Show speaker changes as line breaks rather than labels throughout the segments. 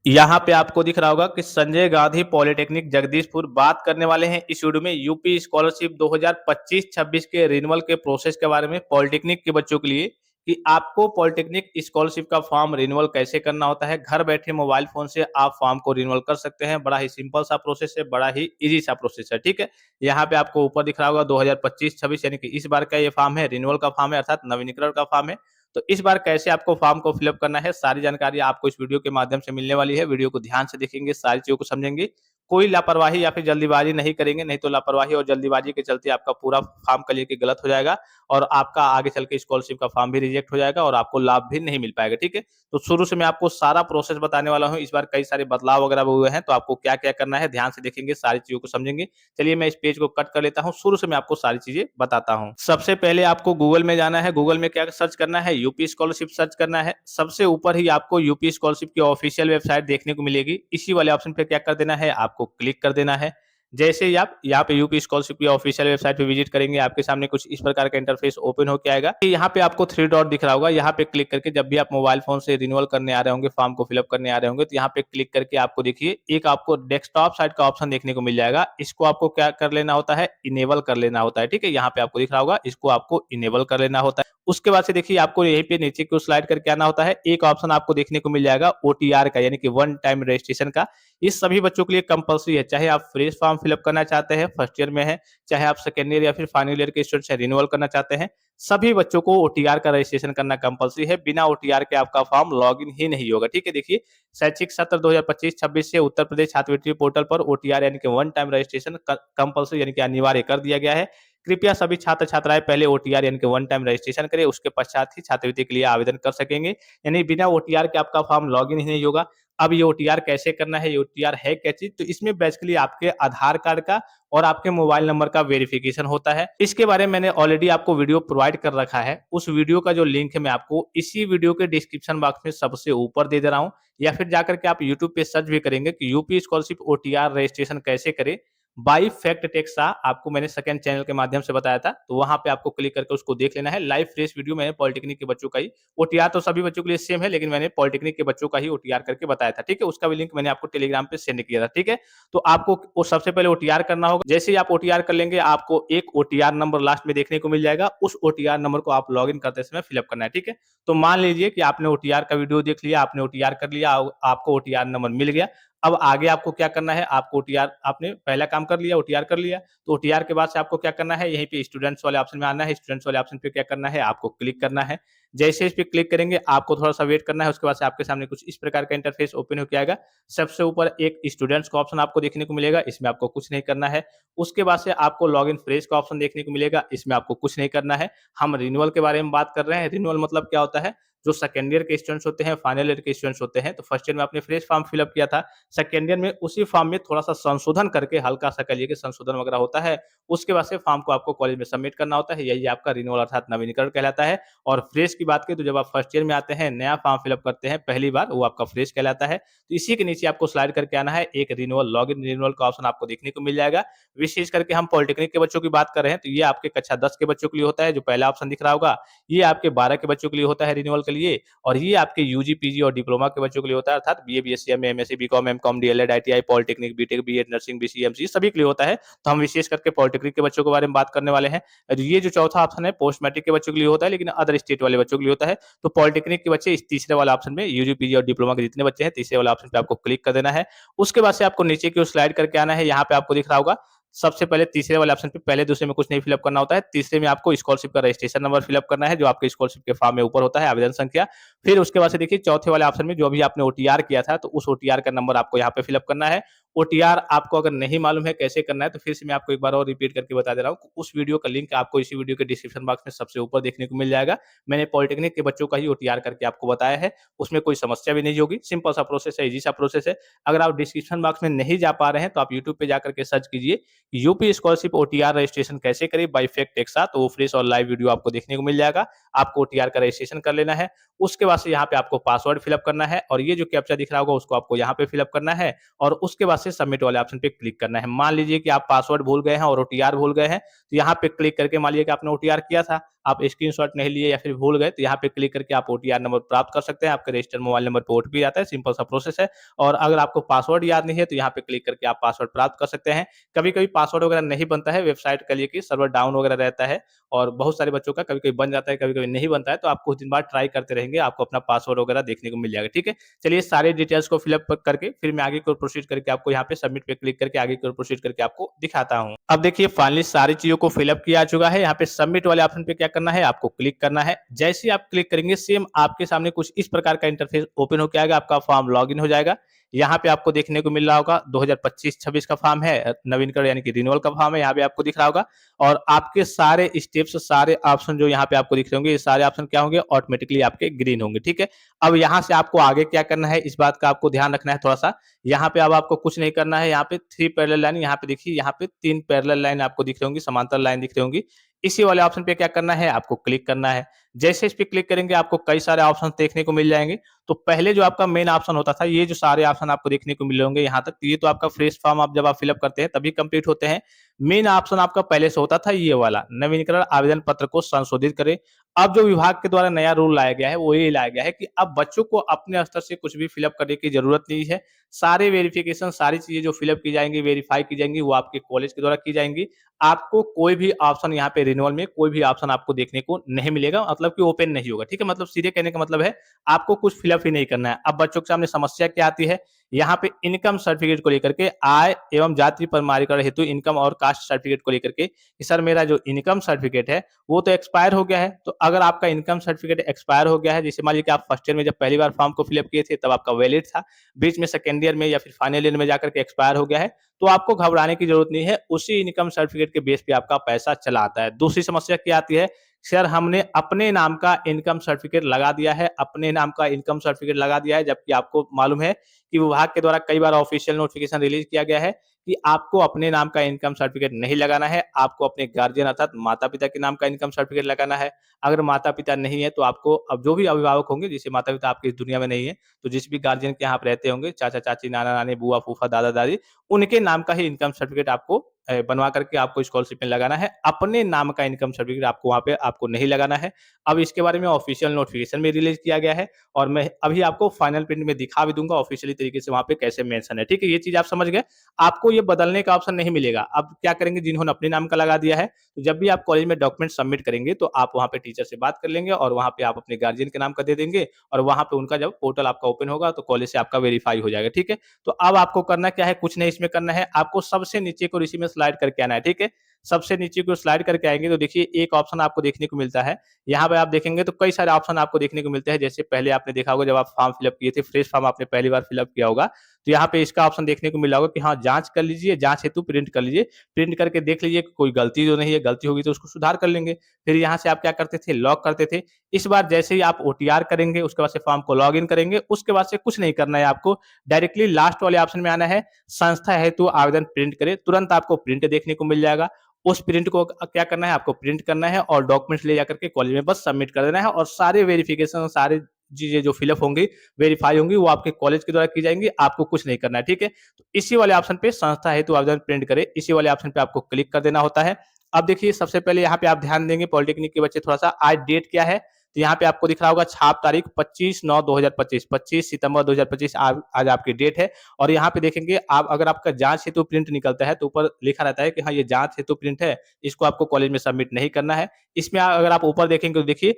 यहाँ पे आपको दिख रहा होगा कि संजय गांधी पॉलिटेक्निक जगदीशपुर बात करने वाले हैं इस वीडियो में यूपी स्कॉलरशिप 2025-26 के रिन्यूअल के प्रोसेस के बारे में पॉलिटेक्निक के बच्चों के लिए कि आपको पॉलिटेक्निक स्कॉलरशिप का फॉर्म रिन्यूअल कैसे करना होता है। घर बैठे मोबाइल फोन से आप फॉर्म को रिन्यूअल कर सकते हैं। बड़ा ही सिंपल सा प्रोसेस है, बड़ा ही इजी सा प्रोसेस है। ठीक है, यहाँ पे आपको ऊपर दिख रहा होगा 2025-26 यानी कि इस बार का ये फॉर्म है, रिन्यूअल का फॉर्म है अर्थात नवीनीकरण का फॉर्म है। तो इस बार कैसे आपको फॉर्म को फिलअप करना है, सारी जानकारी आपको इस वीडियो के माध्यम से मिलने वाली है। वीडियो को ध्यान से देखेंगे, सारी चीज़ों को समझेंगे। कोई लापरवाही या फिर जल्दीबाजी नहीं करेंगे, नहीं तो लापरवाही और जल्दीबाजी के चलते आपका पूरा फॉर्म क्लियर के गलत हो जाएगा और आपका आगे चल के स्कॉलरशिप का फॉर्म भी रिजेक्ट हो जाएगा और आपको लाभ भी नहीं मिल पाएगा। ठीक है? तो शुरू से मैं आपको सारा प्रोसेस बताने वाला हूँ। इस बार कई सारे बदलाव वगैरह भी हुए हैं, तो आपको क्या-क्या करना है, ध्यान से देखेंगे, सारी चीज़ों को समझेंगे। चलिए मैं इस पेज को कट कर लेता हूँ, शुरू से मैं आपको सारी चीज़ें बताता हूँ। सबसे पहले आपको गूगल में जाना है, गूगल में क्या सर्च करना है, यूपी स्कॉलरशिप सर्च करना है। सबसे ऊपर ही आपको यूपी स्कॉलरशिप की ऑफिशियल वेबसाइट देखने को मिलेगी। इसी वाले ऑप्शन पे क्या कर देना है, आपको क्लिक कर देना है। जैसे ही आप यहाँ पे यूपी स्कॉलरशिप की ऑफिशियल वेबसाइट पे विजिट करेंगे, आपके सामने कुछ इस प्रकार का इंटरफेस ओपन होके आएगा। यहाँ पे आपको 3 डॉट दिख रहा होगा, यहाँ पे क्लिक करके जब भी आप मोबाइल फोन से रिन्यूअल करने आ रहे होंगे, फॉर्म को फिलअप करने आ रहे होंगे, तो यहाँ पे क्लिक करके आपको देखिए एक आपको डेस्कटॉप साइड का ऑप्शन देखने को मिल जाएगा। इसको आपको क्या कर लेना होता है, इनेबल कर लेना होता है। ठीक है, यहाँ पे आपको दिख रहा होगा, इसको आपको इनेबल कर लेना होता है। उसके बाद से देखिए आपको यहीं पे नीचे की ओर स्लाइड करके आना होता है। एक ऑप्शन आपको देखने को मिल जाएगा ओटीआर का, यानी कि वन टाइम रजिस्ट्रेशन का। ये सभी बच्चों के लिए कंपल्सरी है, चाहे आप फ्रेश फॉर्म फिलअप करना चाहते हैं, फर्स्ट ईयर में है, चाहे आप सेकेंड ईयर या फिर फाइनल ईयर के स्टूडेंट्स हैं, रिन्यूअल करना चाहते हैं, सभी बच्चों को ओटीआर का रजिस्ट्रेशन करना कंपल्सरी है। बिना ओटीआर के आपका फॉर्म लॉगिन ही नहीं होगा। ठीक है, देखिए शैक्षिक सत्र 2025-26 से उत्तर प्रदेश छात्रवृत्ति पोर्टल पर ओटीआर यानी कि वन टाइम रजिस्ट्रेशन कंपल्सरी यानी कि अनिवार्य कर दिया गया है। कृपया सभी छात्र छात्राएं पहले ओटीआर यानी कि वन टाइम रजिस्ट्रेशन करें, उसके पश्चात ही छात्रवृत्ति के लिए आवेदन कर सकेंगे। यानी बिना ओटीआर के आपका फॉर्म लॉगिन ही नहीं होगा। अब ये ओटीआर कैसे करना है, ये ओटीआर है क्या चीज, तो इसमें बेसिकली आपके आधार कार्ड का और आपके मोबाइल नंबर का वेरिफिकेशन होता है। इसके बारे में मैंने ऑलरेडी आपको वीडियो प्रोवाइड कर रखा है। उस वीडियो का जो लिंक है मैं आपको इसी वीडियो के डिस्क्रिप्शन बॉक्स में सबसे ऊपर दे दे रहा हूँ, या फिर जाकर के आप यूट्यूब पे सर्च भी करेंगे कि यूपी स्कॉलरशिप ओटीआर रजिस्ट्रेशन कैसे करें बाई फैक्ट टेक्सा, आपको मैंने सेकंड चैनल के माध्यम से बताया था, तो वहां पे आपको क्लिक करके उसको देख लेना है। लाइव फ्रेश वीडियो मैंने पॉलिटेक्निक के बच्चों का ही, ओटीआर तो सभी बच्चों के लिए सेम है, लेकिन मैंने पॉलिटेक्निक के बच्चों का ही ओटीआर करके बताया था। ठीक है, उसका भी लिंक मैंने आपको टेलीग्राम पे सेंड किया था। ठीक है, तो आपको वो सबसे पहले ओटीआर करना होगा। जैसे ही आप ओटीआर कर लेंगे, आपको एक ओटीआर नंबर लास्ट में देखने को मिल जाएगा। उस ओटीआर नंबर को आप लॉग इन करते समय फिलअप करना है। ठीक है, तो मान लीजिए कि आपने ओटीआर का वीडियो देख लिया, आपने ओटीआर कर लिया, आपको ओटीआर नंबर मिल गया। अब आगे आपको क्या करना है, आपको ओटीआर, आपने पहला काम कर लिया, ओटीआर कर लिया, तो ओटीआर के बाद से आपको क्या करना है, यहीं पे स्टूडेंट्स वाले ऑप्शन में आना है। स्टूडेंट्स वाले ऑप्शन पे क्या करना है, आपको क्लिक करना है। जैसे इस पे क्लिक करेंगे, आपको थोड़ा-सा वेट करना है, उसके बाद से आपके सामने कुछ इस प्रकार का इंटरफेस ओपन होके आएगा। सबसे ऊपर एक स्टूडेंट्स का ऑप्शन आपको देखने को मिलेगा, इसमें आपको कुछ नहीं करना है। उसके बाद से आपको लॉगिन फ्रेश का ऑप्शन देखने को मिलेगा, इसमें आपको कुछ नहीं करना है। हम रिन्यूअल के बारे में बात कर रहे हैं। रिन्यूअल मतलब क्या होता है, जो सेकंड ईयर के स्टूडेंट्स होते हैं, फाइनल ईयर के स्टूडेंट्स होते हैं, तो फर्स्ट ईयर में आपने फ्रेश फॉर्म फिलअप किया था, सेकंड ईयर में उसी फॉर्म में थोड़ा-सा संशोधन करके, हल्का-सा कहिए कि संशोधन वगैरह होता है, उसके बाद से फॉर्म को आपको कॉलेज में सबमिट करना होता है। यही आपका रिन्यूअल अर्थात नवीनीकरण कहलाता है। और फ्रेश की बात करें तो जब आप फर्स्ट ईयर में आते हैं, नया फॉर्म फिलअप करते हैं पहली बार, वो आपका फ्रेश कहलाता है। तो इसी के नीचे आपको स्लाइड करके आना है, एक रिन्यूअल लॉगिन रिन्यूअल का ऑप्शन आपको देखने को मिल जाएगा। विशेष करके हम पॉलिटेक्निक के बच्चों की बात कर रहे हैं, तो ये आपके कक्षा 10 के बच्चों के लिए होता है, जो पहला ऑप्शन दिख रहा होगा। ये आपके 12 के बच्चों के लिए होता है रिन्यूअल के लिए, और ये आपके यूजी, पीजी और डिप्लोमा के बच्चों के लिए होता है, अर्थात BA, BSc, MA, MSc, BCom, MCom, DElEd, ITI, polytechnic, BTech, BEd, nursing, BCA, MCA सभी के लिए होता है। तो हम विशेष करके पॉलिटेक्निक के बच्चों के बारे में बात करने वाले हैं। और ये जो चौथा ऑप्शन है पोस्ट मैट्रिक के बच्चों के लिए होता है, लेकिन अदर स्टेट वाले बच्चों के लिए होता है। तो पॉलिटेक्निक के बच्चे इस तीसरे वाला ऑप्शन में, यूजी, पीजी और डिप्लोमा के जितने बच्चे हैं, तीसरे वाला ऑप्शन पे आपको क्लिक कर देना है। उसके बाद से आपको नीचे की ओर स्लाइड करके आना है। यहाँ पे आपको दिख रहा होगा, सबसे पहले तीसरे वाले ऑप्शन पे पहले दूसरे में कुछ नहीं फिलअप करना होता है। तीसरे में आपको स्कॉलरशिप का रजिस्ट्रेशन नंबर फिलअप करना है, जो आपके स्कॉलरशिप के फॉर्म में ऊपर होता है, आवेदन संख्या। फिर उसके बाद से देखिए चौथे वाले ऑप्शन में जो अभी आपने ओटीआर किया था, तो उस ओटीआर का नंबर आपको यहाँ पे फिलअप करना है। ओटीआर आपको अगर नहीं मालूम है कैसे करना है, तो फिर से मैं आपको एक बार और रिपीट करके बता दे रहा हूँ। उस वीडियो का लिंक आपको इसी वीडियो के डिस्क्रिप्शन बॉक्स में सबसे ऊपर देखने को मिल जाएगा। मैंने पॉलिटेक्निक के बच्चों का ही ओटीआर करके आपको बताया है, उसमें कोई समस्या भी नहीं होगी। सिंपल सा प्रोसेस है, ईजी सा प्रोसेस है। अगर आप डिस्क्रिप्शन बॉक्स में नहीं जा पा रहे हैं, तो आप यूट्यूब पे जाकर के सर्च कीजिए यूपी स्कॉलरशिप ओटीआर रजिस्ट्रेशन कैसे करें बाय फैक्ट टेक्सा, तो वो फ्रेश और लाइव वीडियो आपको देखने को मिल जाएगा। आपको ओटीआर का रजिस्ट्रेशन कर लेना है। उसके बाद से यहाँ पे आपको पासवर्ड फिलअप करना है, और ये जो कैप्चा दिख रहा होगा उसको आपको यहाँ पे फिलअप करना है, और उसके बाद से सबमिट वाले ऑप्शन पे क्लिक करना है। मान लीजिए कि आप पासवर्ड भूल गए हैं और ओटीआर भूल गए हैं, तो यहाँ पे क्लिक करके मान लीजिए कि आपने ओटीआर किया था, आप स्क्रीनशॉट नहीं लिए या फिर भूल गए तो यहाँ पे क्लिक करके आप ओटीआर नंबर प्राप्त कर सकते हैं। आपके रजिस्टर्ड मोबाइल नंबर पे ओटीपी आता है, सिंपल सा प्रोसेस है। और अगर आपको पासवर्ड याद नहीं है तो यहाँ पे क्लिक करके आप पासवर्ड प्राप्त कर सकते हैं। कभी-कभी पासवर्ड वगैरह नहीं बनता है, वेबसाइट के लिए कि सर्वर डाउन वगैरह रहता है और बहुत सारे बच्चों का कभी-कभी बन जाता है, कभी-कभी नहीं बनता है, तो आप कुछ दिन बाद ट्राई करते रहेंगे, आपको अपना पासवर्ड वगैरह देखने को मिल जाएगा, ठीक है? चलिए सारे डिटेल्स को फिल अप करके फिर मैं आगे की ओर प्रोसीड करके आपको यहाँ पे सबमिट पे क्लिक करके आगे की ओर प्रोसीड करके आपको दिखाता हूँ। अब देखिए फाइनली सारी चीज़ों को फिल अप किया जा चुका है, यहाँ पे सबमिट वाले ऑप्शन पे क्या करना है, आपको क्लिक करना है। जैसे ही आप क्लिक करेंगे सेम आपके सामने कुछ इस प्रकार का इंटरफेस ओपन होके आएगा, आपका फॉर्म लॉगिन हो जाएगा। यहाँ पे आपको देखने को मिल रहा होगा 2025-26 का फॉर्म है, नवीनकरण यानी कि रिन्यूअल का फॉर्म है, यहाँ पे आपको दिख रहा होगा। और आपके सारे स्टेप्स, सारे ऑप्शन जो यहाँ पे आपको दिख रहे होंगे, ये सारे ऑप्शन क्या होंगे, ऑटोमेटिकली आपके ग्रीन होंगे, ठीक है? अब यहाँ से आपको आगे क्या करना है, इस बात का आपको ध्यान रखना है थोड़ा-सा। यहाँ पे अब आपको कुछ नहीं करना है, यहाँ पे 3 पैरेलल लाइन, यहाँ पे देखिए, यहाँ पे 3 पैरेलल लाइन आपको दिख रही होंगी, समांतर लाइन दिख रही होंगी। इसी वाले ऑप्शन पे क्या करना है, आपको क्लिक करना है। जैसे इस पे क्लिक करेंगे, आपको कई सारे ऑप्शन देखने को मिल जाएँगे। तो पहले जो आपका मेन ऑप्शन होता था, ये जो सारे ऑप्शन आपको देखने को मिले होंगे यहाँ तक, ये तो आपका फ्रेश फॉर्म आप जब आप फिल अप करते हैं तभी कंप्लीट होते हैं। मेन ऑप्शन आपका पहले से होता था ये वाला, नवीनीकरण आवेदन पत्र को संशोधित करें। अब जो विभाग के द्वारा नया रूल लाया गया है, वो ये लाया गया है कि अब बच्चों को अपने स्तर से कुछ भी फिल अप करने की ज़रूरत नहीं है। सारे वेरिफिकेशन, सारी चीज़ें जो फिल अप की जाएँगी, वेरीफाई की जाएँगी, वो आपके कॉलेज के द्वारा की जाएँगी। आपको कोई भी ऑप्शन यहाँ पे रिन्यूअल में कोई भी ऑप्शन आपको देखने को नहीं मिलेगा, मतलब कि ओपन नहीं होगा, ठीक है? मतलब सीधे कहने का मतलब है, आपको कुछ फिल अप ही नहीं करना है। अब बच्चों के सामने समस्या क्या आती है, यहाँ पे इनकम सर्टिफिकेट को लेकर के, आय एवं जाति प्रमाणीकरण हेतु इनकम और कास्ट सर्टिफिकेट को लेकर के कि सर मेरा जो इनकम सर्टिफिकेट है वो तो एक्सपायर हो गया है। तो अगर आपका इनकम सर्टिफिकेट एक्सपायर हो गया है, जैसे मान लीजिए कि आप फर्स्ट ईयर में जब पहली बार फॉर्म को फिल अप किए थे तब आपका वैलिड था, बीच में सेकंड ईयर में या फिर फाइनल ईयर में जाकर के एक्सपायर हो गया है, तो आपको घबराने की जरूरत नहीं है, उसी इनकम सर्टिफिकेट के बेस पे आपका पैसा चला आता है। दूसरी समस्या क्या आती है, सर हमने अपने नाम का इनकम सर्टिफिकेट लगा दिया है, अपने नाम का इनकम सर्टिफिकेट लगा दिया है, जबकि आपको मालूम है कि विभाग के द्वारा कई बार ऑफिशियल नोटिफिकेशन रिलीज किया गया है कि आपको अपने नाम का इनकम सर्टिफिकेट नहीं लगाना है, आपको अपने गार्जियन अर्थात माता-पिता के नाम का इनकम सर्टिफिकेट लगाना है। अगर माता-पिता नहीं है तो आपको, अब जो भी अभिभावक होंगे, जैसे माता-पिता आपके इस दुनिया में नहीं है, तो जिस भी गार्जियन के यहाँ आप रहते होंगे, चाचा-चाची, नाना-नानी, बुआ-फूफा, दादा-दादी, उनके नाम का ही इनकम सर्टिफिकेट आपको बनवा करके आपको स्कॉलरशिप में लगाना है। अपने नाम का इनकम सर्टिफिकेट आपको वहाँ पे आपको नहीं लगाना है। अब इसके बारे में ऑफिशियल नोटिफिकेशन भी रिलीज़ किया गया है और मैं अभी आपको फाइनल प्रिंट में दिखा भी दूँगा ऑफिशियली तरीके से वहाँ पे कैसे मेंशन है, ठीक है? ये चीज़ आप समझ गए। आपको ये बदलने का ऑप्शन नहीं मिलेगा। अब क्या करेंगे, जिन्होंने अपने नाम का लगा दिया है, तो जब भी आप कॉलेज में डॉक्यूमेंट सबमिट करेंगे, तो आप वहाँ पे टीचर से बात कर लेंगे और वहाँ पे आप अपने गार्जियन के नाम का दे देंगे और वहाँ पे उनका जब पोर्टल आपका ओपन होगा, तो कॉलेज से आपका वेरीफाई हो जाएगा, ठीक है? तो अब आपको करना क्या है, कुछ नहीं इसमें करना है, आपको सबसे नीचे को इसी में स्लाइड करके आना है, ठीक है? सबसे नीचे को स्लाइड करके आएँगे तो देखिए एक ऑप्शन आपको देखने को मिलता है। यहाँ पे आप देखेंगे तो कई सारे ऑप्शन आपको देखने को मिलते हैं। जैसे पहले आपने देखा होगा जब आप फॉर्म फिल अप किए थे, फ्रेश फॉर्म आपने पहली बार फिल अप किया होगा, तो यहाँ पे इसका ऑप्शन देखने को मिला होगा कि हाँ, जाँच कर लीजिए, जाँच हेतु प्रिंट कर लीजिए। प्रिंट करके देख लीजिए कि कोई गलती तो नहीं है, गलती होगी तो उसको सुधार कर लेंगे। फिर यहाँ से आप क्या करते थे, लॉक करते थे। इस बार जैसे ही आप ओटीआर करेंगे, उसके बाद से फॉर्म को लॉगिन करेंगे, उसके बाद से कुछ नहीं करना है आपको। डायरेक्टली लास्ट वाले ऑप्शन में आना है, संस्था हेतु आवेदन प्रिंट करें, तुरंत आपको प्रिंट देखने को मिल जाएगा। उस प्रिंट को क्या करना है, आपको प्रिंट करना है और डॉक्यूमेंट्स ले जाकर के कॉलेज में बस सबमिट कर देना है और सारे वेरिफिकेशन, सारी चीज़ें जो फिल अप होंगी, वेरीफाई होंगी, वो आपके कॉलेज के द्वारा की जाएँगी, आपको कुछ नहीं करना है, ठीक है? तो इसी वाले ऑप्शन पे संस्था हेतु आवेदन प्रिंट करें, इसी वाले ऑप्शन पे आपको क्लिक कर देना होता है। अब देखिए सबसे पहले यहाँ पे आप ध्यान देंगे, पॉलिटेक्निक के बच्चे थोड़ा-सा आज डेट क्या है, तो यहाँ पे आपको दिख रहा होगा छाप तारीख 25/9/2025, 25 सितंबर 2025 आज आपकी डेट है और यहाँ पे देखेंगे आप, अगर आपका जाँच हेतु प्रिंट निकलता है तो ऊपर लिखा रहता है कि हाँ, ये जाँच हेतु प्रिंट है, इसको आपको कॉलेज में सबमिट नहीं करना है। इसमें अगर आप ऊपर देखेंगे तो देखिए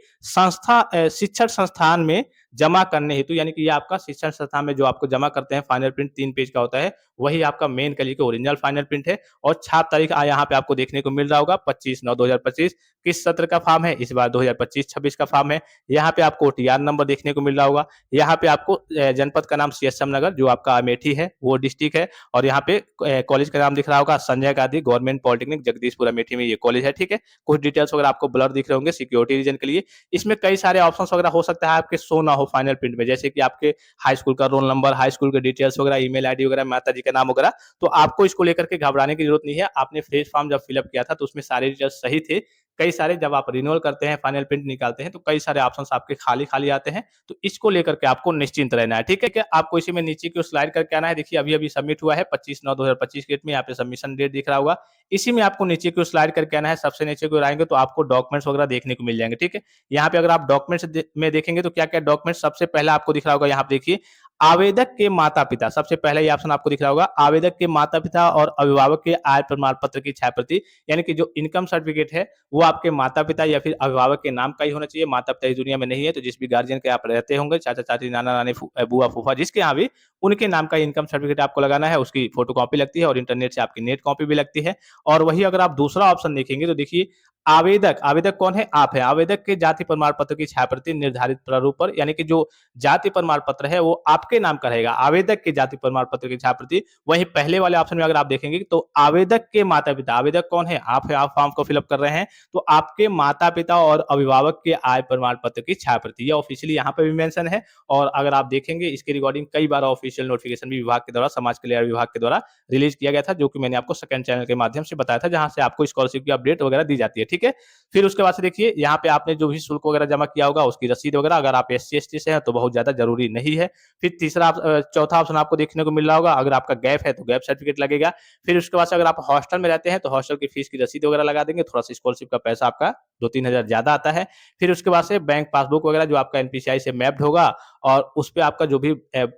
शिक्षण संस्थान में जमा करने हेतु, यानी कि ये आपका शिक्षण संस्थान में जो आपको जमा करते हैं फाइनल प्रिंट 3 पेज का होता है, वही आपका मेन कह लीजिए कि ओरिजिनल फाइनल प्रिंट है और छाप तारीख यहाँ पे आपको देखने को मिल रहा होगा 25/9/2025। किस सत्र का फॉर्म है? इस बार 2025-26 का फॉर्म है। यहाँ पे आपको टीआर नंबर देखने को मिल रहा होगा। यहाँ पे आपको जनपद का नाम सीएसएम नगर जो आपका अमेठी है, वो डिस्ट्रिक्ट है और यहाँ पे कॉलेज का नाम दिख रहा होगा संजय गांधी गवर्नमेंट पॉलिटेक्निक जगदीशपुर अमेठी में ये कॉलेज है, ठीक है? कुछ डिटेल्स वगैरह आपको ब्लर दिख रहे होंगे सिक्योरिटी रीजन के लिए। इसमें कई सारे ऑप्शंस वगैरह हो सकता है आपके शो ना हो फाइनल प्रिंट में, जैसे कि आपके हाई स्कूल का रोल नंबर, हाई स्कूल के डिटेल्स वगैरह, ईमेल आईडी वगैरह, माताजी का नाम वगैरह। तो आपको इसको लेकर के घबराने की जरूरत नहीं है। आपने फ्रेश फॉर्म जब फिल अप किया था तो उसमें सारे डिटेल्स सही थे। कई सारे जब आप रिन्यूअल करते हैं, फाइनल प्रिंट निकालते हैं, तो कई सारे ऑप्शंस आपके खाली-खाली आते हैं, तो इसको लेकर के आपको निश्चिंत रहना है, ठीक है? क्या आपको इसी में नीचे की ओर स्लाइड करके आना है, देखिए अभी-अभी सबमिट हुआ है 25/9/2025 डेट में, यहाँ पे सबमिशन डेट दिख रहा होगा। इसी में आपको नीचे की ओर स्लाइड करके आना है, सबसे नीचे की ओर आएँगे तो आपको डॉक्यूमेंट्स वगैरह देखने को मिल जाएँगे, ठीक है? यहाँ पे अगर आप डॉक्यूमेंट्स में देखेंगे तो क्या-क्या डॉक्यूमेंट्स सबसे पहला आपको दिख रहा होगा, यहाँ पे देखिए आवेदक के माता-पिता, सबसे पहला ये ऑप्शन आपको दिख रहा होगा, आवेदक के माता-पिता और अभिभावक के आय प्रमाण पत्र की छायाप्रति, यानी कि जो इनकम सर्टिफिकेट है, वो आपके माता-पिता या फिर अभिभावक के नाम का ही होना चाहिए। माता-पिता इस दुनिया में नहीं है, तो जिस भी गार्जियन के आप रहते होंगे, चाचा-चाची, नाना-नानी, बुआ-फूफा जिसके यहाँ भी, उनके नाम का इनकम सर्टिफिकेट आपको लगाना है, उसकी फोटोकॉपी लगती है और इंटरनेट से आपकी नेट कॉपी भी लगती है। और वही अगर आप दूसरा ऑप्शन देखेंगे तो देखिए आवेदक, आवेदक कौन है? आप हैं। आवेदक के जाति प्रमाण पत्र की छायाप्रति निर्धारित प्रारूप पर, यानी कि जो जाति प्रमाण पत्र है वो आपके नाम का रहेगा। आवेदक के जाति प्रमाण पत्र की छायाप्रति। वहीं पहले वाले ऑप्शन में अगर आप देखेंगे तो आवेदक के माता-पिता, आवेदक कौन है? आप हैं, आप फॉर्म को फिल अप कर रहे हैं, तो आपके माता-पिता और अभिभावक के आय प्रमाण पत्र की छायाप्रति, ये ऑफिशियली यहाँ पे भी मेंशन है। और अगर आप देखेंगे इसके रिगार्डिंग कई बार ऑफिशियल नोटिफिकेशन भी विभाग के द्वारा, समाज कल्याण विभाग के द्वारा रिलीज़ किया गया था, जो कि मैंने आपको सेकंड चैनल के माध्यम से बताया था, जहाँ से आपको स्कॉलरशिप की अपडेट वगैरह दी जाती है, ठीक है? फिर उसके बाद से देखिए यहाँ पे आपने जो भी शुल्क वगैरह जमा किया होगा, उसकी रसीद वगैरह, अगर आप एससी-एसटी से हैं तो बहुत ज़्यादा ज़रूरी नहीं है। फिर चौथा ऑप्शन आपको देखने को मिल रहा होगा, अगर आपका गैप है तो गैप सर्टिफिकेट लगेगा। फिर उसके बाद से अगर आप हॉस्टल में रहते हैं तो हॉस्टल की फीस की रसीद वगैरह लगा देंगे, थोड़ा-सा स्कॉलरशिप का पैसा आपका 2-3 हज़ार ज़्यादा आता है। फिर उसके बाद से बैंक पासबुक वगैरह जो आपका एनपीसीआई से मैप्ड होगा और उसपे आपका जो भी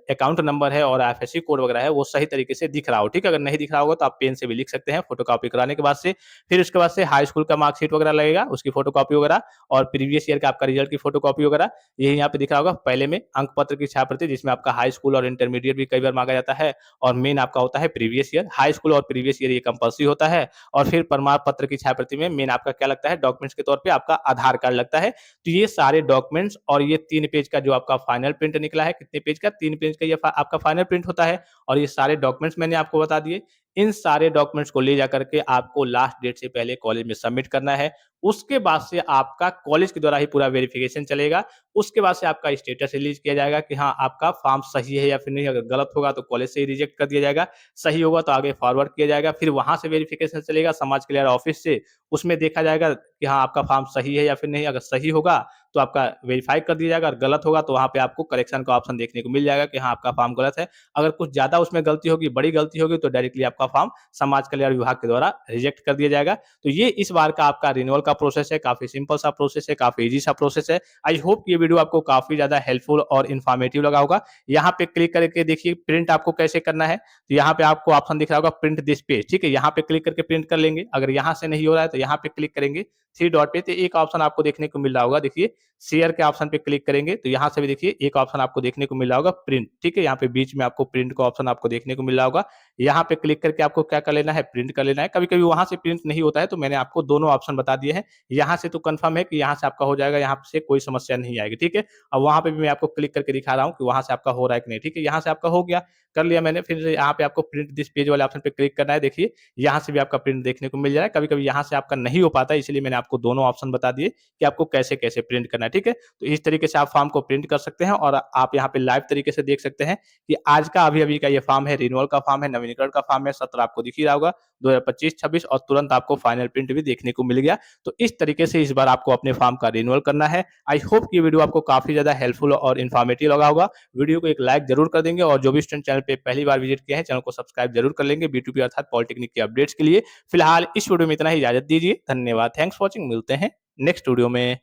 अकाउंट नंबर है और आईएफएससी कोड वगैरह है, वो सही तरीके से दिख रहा हो, ठीक है? अगर नहीं दिख रहा होगा तो आप पेन से भी लिख सकते हैं फोटोकॉपी कराने के बाद से। फिर उसके बाद से हाई स्कूल का मार्कशीट वगैरह लगेगा, उसकी फोटोकॉपी वगैरह और प्रीवियस ईयर का आपका रिजल्ट की फोटोकॉपी वगैरह, यही यहाँ पे दिख रहा होगा। पहले में अंक पत्र की छायाप्रति, जिसमें आपका हाई स्कूल और इंटरमीडिएट भी कई बार माँगा जाता है, और मेन आपका होता है प्रीवियस ईयर। हाई स्कूल और प्रीवियस ईयर ये कंपल्सरी होता है। और फिर प्रमाण पत्र की छायाप्रति में मेन आपका क्या लगता है, डॉक्यूमेंट्स के तौर पे आपका आधार कार्ड लगता है। तो ये सारे डॉक्यूमेंट्स और ये 3 पेज का जो आपका फाइनल प्रिंट निकला है, कितने पेज का? 3 पेज का ये आपका फाइनल प्रिंट होता है। और ये सारे डॉक्यूमेंट्स मैंने आपको बता दिए। इन सारे डॉक्यूमेंट्स को ले जाकर के आपको लास्ट डेट से पहले कॉलेज में सबमिट करना है। उसके बाद से आपका कॉलेज के द्वारा ही पूरा वेरिफिकेशन चलेगा। उसके बाद से आपका स्टेटस रिलीज़ किया जाएगा कि हाँ, आपका फॉर्म सही है या फिर नहीं। अगर गलत होगा तो कॉलेज से ही रिजेक्ट कर दिया जाएगा, सही होगा तो आगे फॉरवर्ड किया जाएगा। फिर वहाँ से वेरिफिकेशन चलेगा समाज कल्याण ऑफिस से, उसमें देखा जाएगा कि हाँ, आपका फॉर्म सही है या फिर नहीं। अगर सही होगा तो आपका वेरीफाई कर दिया जाएगा, और गलत होगा तो वहाँ पे आपको करेक्शन का ऑप्शन देखने को मिल जाएगा कि हाँ, आपका फॉर्म गलत है। अगर कुछ ज़्यादा उसमें गलती होगी, बड़ी गलती होगी, तो डायरेक्टली आपका फॉर्म समाज कल्याण विभाग के द्वारा रिजेक्ट कर दिया जाएगा। तो ये इस बार का आपका रिन्यूअल का प्रोसेस है, काफ़ी सिंपल सा प्रोसेस है, काफ़ी ईज़ी सा प्रोसेस है। आई होप ये वीडियो आपको काफ़ी ज़्यादा हेल्पफुल और इन्फॉर्मेटिव लगा होगा। यहाँ पे क्लिक करके देखिए प्रिंट आपको कैसे करना है। तो यहाँ पे आपको ऑप्शन दिख रहा होगा प्रिंट दिस पेज, ठीक है? यहाँ पे क्लिक करके प्रिंट कर लेंगे। अगर यहाँ से नहीं हो रहा है तो यहाँ पे क्लिक करेंगे, 3 डॉट पे, तो एक ऑप्शन आपको देखने को मिल रहा होगा, देखिए शेयर के ऑप्शन पे क्लिक करेंगे तो यहाँ से भी देखिए एक ऑप्शन आपको देखने को मिल रहा होगा प्रिंट, ठीक है? यहाँ पे बीच में आपको प्रिंट का ऑप्शन आपको देखने को मिल रहा होगा। यहाँ पे क्लिक करके आपको क्या कर लेना है, प्रिंट कर लेना है। कभी-कभी वहाँ से प्रिंट नहीं होता है, तो मैंने आपको दोनों ऑप्शन बता दिए हैं। यहाँ से तो कन्फर्म है कि यहाँ से आपका हो जाएगा, यहाँ से कोई समस्या नहीं आएगी, ठीक है? अब वहाँ पे भी मैं आपको क्लिक करके दिखा रहा हूँ कि वहाँ से आपका हो रहा है कि नहीं, ठीक है? यहाँ से आपका हो गया, कर लिया मैंने। फिर यहाँ पे आपको प्रिंट दिस पेज वाले ऑप्शन पे क्लिक करना है, देखिए यहाँ से भी आपका प्रिंट देखने को मिल जा रहा है। कभी-कभी यहाँ से आपका नहीं हो पाता है, इसलिए मैंने आपको दोनों ऑप्शन बता दिए कि आपको कैसे-कैसे प्रिंट करना है, ठीक है? तो इस तरीके से आप फॉर्म को प्रिंट कर सकते हैं, और आप यहाँ पे लाइव तरीके से देख सकते हैं कि आज का अभी-अभी का ये फॉर्म है, रिन्यूअल का फॉर्म है, नवीनीकरण का फॉर्म है, सत्र आपको दिख ही रहा होगा 2025-26, और तुरंत आपको फाइनल प्रिंट भी देखने को मिल गया। तो इस तरीके से इस बार आपको अपने फॉर्म का रिन्यूअल करना है। आई होप कि ये वीडियो आपको काफ़ी ज़्यादा हेल्पफुल और इन्फॉर्मेटिव लगा होगा। वीडियो को एक लाइक ज़रूर कर देंगे, और जो भी स्टूडेंट चैनल पे पहली बार विजिट किए हैं, चैनल को सब्सक्राइब ज़रूर कर लेंगे B2B अर्थात पॉलिटेक्निक के अपडेट्स के लिए। फिलहाल इस वीडियो में इतना ही, इजाज़त दीजिए। धन्यवाद, थैंक्स फॉर वॉचिंग, मिलते हैं नेक्स्ट वीडियो में।